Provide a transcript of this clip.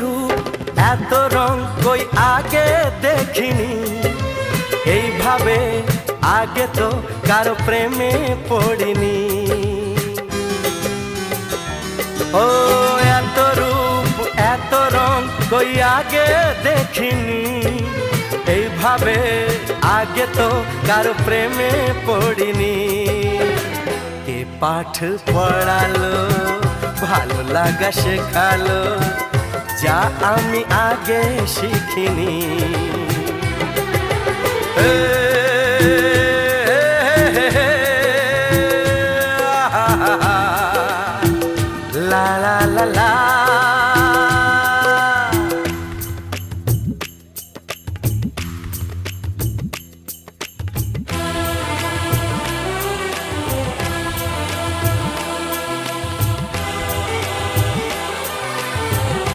রূপ এত রং কই আগে দেখিনি, এইভাবে আগে তো কারো প্রেমে পড়িনি। ও এত রূপ এত রং কই আগে দেখিনি, এইভাবে আগে তো কারো প্রেমে পড়িনি। কে পাঠ পড়ালো ভালো লাগা শেখালো, যা আমি আগে শিখিনি।